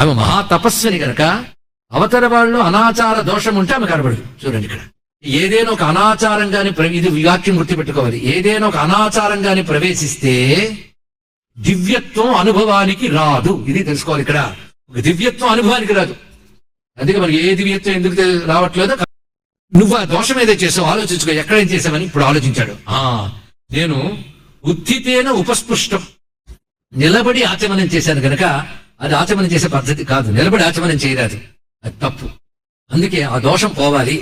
ఆమె మహా తపస్విని కనుక అవతల వాళ్ళు అనాచార దోషం ఉంటే ఆమె కనబడదు. చూడండి ఇక్కడ ఏదైనా ఒక అనాచారం గాని ఇది వాక్యం గుర్తుపెట్టుకోవాలి. ఏదైనా ఒక అనాచారం గాని ప్రవేశిస్తే దివ్యత్వం అనుభవానికి రాదు. ఇది తెలుసుకోవాలి. ఇక్కడ ఒక దివ్యత్వం అనుభవానికి రాదు. అందుకే మనకి ఏ దివ్యత్వం ఎందుకు రావట్లేదో, నువ్వు ఆ దోషం ఏదో చేసావు ఆలోచించుకో, ఎక్కడేం చేసావని ఇప్పుడు ఆలోచించాడు. నేను ఉత్థితేన ఉపస్పృష్టం, నిలబడి ఆచమనం చేశాను కనుక అది ఆచమనం చేసే పద్ధతి కాదు, నిలబడి ఆచమనం చేయరాదు, అది తప్పు. అందుకే ఆ దోషం పోవాలి,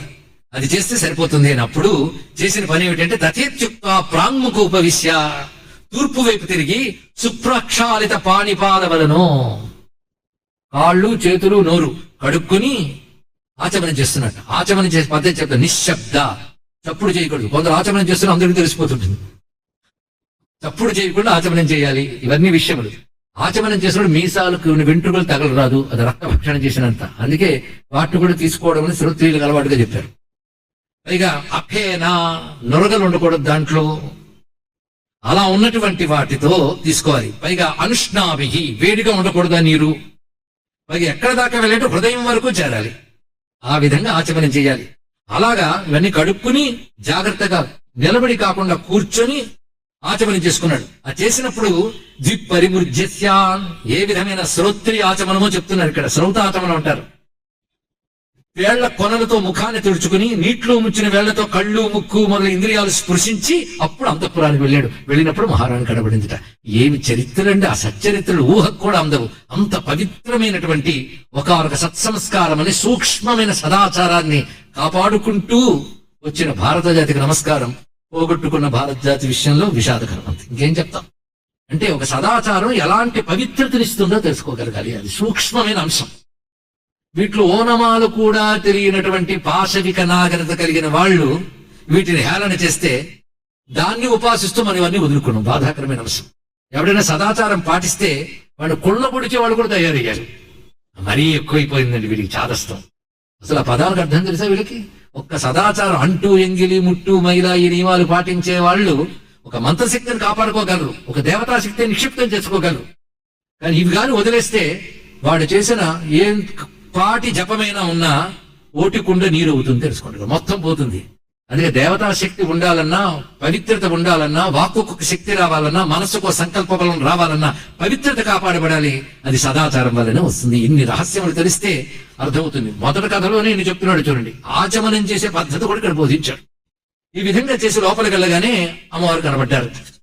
అది చేస్తే సరిపోతుంది అని అప్పుడు చేసిన పని ఏమిటంటే తథేత్యుక్త ప్రాంగుఖ ఉపవిశ్య, తూర్పు వైపు తిరిగి సుప్రక్షాళిత పాణిపాదవలను కాళ్ళు చేతులు నోరు కడుక్కుని ఆచమనం చేస్తున్నట్టు. ఆచమనం చేసే పద్ధతి చెప్తా, నిశ్శబ్ద, చప్పుడు చేయకూడదు. కొందరు ఆచమనం చేస్తున్నా అందరికీ తెలిసిపోతుంటుంది. చప్పుడు చేయకుండా ఆచమనం చేయాలి. ఇవన్నీ విషయములు. ఆచమనం చేసినప్పుడు మీసాలకు వెంట్రుకలు తగలరాదు, అది రక్తభక్షణ చేసినంత. అందుకే వాటిని కూడా తీసుకోవడం అని శ్రోత్రియులకు అలవాటుగా చెప్పారు. పైగా అఫేనా, నొరగలు ఉండకూడదు దాంట్లో. అలా ఉన్నటువంటి వాటితో తీసుకోవాలి. పైగా అనుష్ణాభిహి, వేడిగా ఉండకూడదా నీరు. పైగా ఎక్కడ దాకా వెళ్ళేటో హృదయం వరకు చేరాలి. ఆ విధంగా ఆచమనం చేయాలి. అలాగా ఇవన్నీ కడుక్కుని జాగ్రత్తగా నిలబడి కాకుండా కూర్చొని ఆచమనం చేసుకున్నాడు. ఆ చేసినప్పుడు ద్విపరిమృజ్యస్య, ఏ విధమైన శ్రోత్రియ ఆచమనమో చెప్తున్నారు ఇక్కడ. శ్రౌత ఆచమనం అంటారు. వేళ్ల కొనలతో ముఖాన్ని తుడుచుకుని నీటిలో ముంచిన వేళ్లతో కళ్ళు ముక్కు మొదల ఇంద్రియాలు స్పృశించి అప్పుడు అంతఃపురానికి వెళ్ళాడు. వెళ్ళినప్పుడు మహారాణి కనబడిందిట. ఏమి చరిత్రలండి! ఆ సచ్చరిత్రలు ఊహకు కూడా అందవు. అంత పవిత్రమైనటువంటి ఒక సత్సంస్కారం అని సూక్ష్మమైన సదాచారాన్ని కాపాడుకుంటూ వచ్చిన భారత జాతికి నమస్కారం. పోగొట్టుకున్న భారత జాతి విషయంలో విషాదకరం. అంతే, ఇంకేం చెప్తాం. అంటే ఒక సదాచారం ఎలాంటి పవిత్రతనిస్తుందో తెలుసుకోగలగాలి. అది సూక్ష్మమైన అంశం. వీటిలో ఓనమాలు కూడా తెలియనటువంటి పాశవిక నాగరికత కలిగిన వాళ్ళు వీటిని హేళన చేస్తే దాన్ని ఉపాసిస్తూ మనం ఇవన్నీ వదులుకున్నాం. బాధాకరమైన అంశం. ఎవడైనా సదాచారం పాటిస్తే వాడు కుళ్ళ పొడిచే వాళ్ళు కూడా తయారయ్యారు. మరీ ఎక్కువైపోయిందండి వీడికి చాదస్తం. అసలు ఆ పదాలకు అర్థం తెలుసా వీళ్ళకి? ఒక్క సదాచారం, అంటూ ఎంగిలి ముట్టు మైలా ఈ నియమాలు పాటించే వాళ్ళు ఒక మంత్రశక్తిని కాపాడుకోగలరు, ఒక దేవతాశక్తిని నిక్షిప్తం చేసుకోగలరు. కానీ ఇవి కానీ వదిలేస్తే వాడు చేసిన ఏం పాటి జపమైనా ఉన్నా ఓటికుండ నీరు అవుతుంది, తెలుసుకుంటారు, మొత్తం పోతుంది. అందుకే దేవతా శక్తి ఉండాలన్నా, పవిత్రత ఉండాలన్నా, వాక్కుకు శక్తి రావాలన్నా, మనసుకు సంకల్ప బలం రావాలన్నా పవిత్రత కాపాడబడాలి. అది సదాచారం వల్లనే వస్తుంది. ఇన్ని రహస్యములు తెలిస్తే అర్థమవుతుంది. మొదటి కథలోనే నేను చెప్తున్నాడు చూడండి. ఆచమనం చేసే పద్ధతి కూడా ఇక్కడ బోధించాడు. ఈ విధంగా చేసి లోపలికి వెళ్ళగానే అమ్మవారు కనబడ్డారు.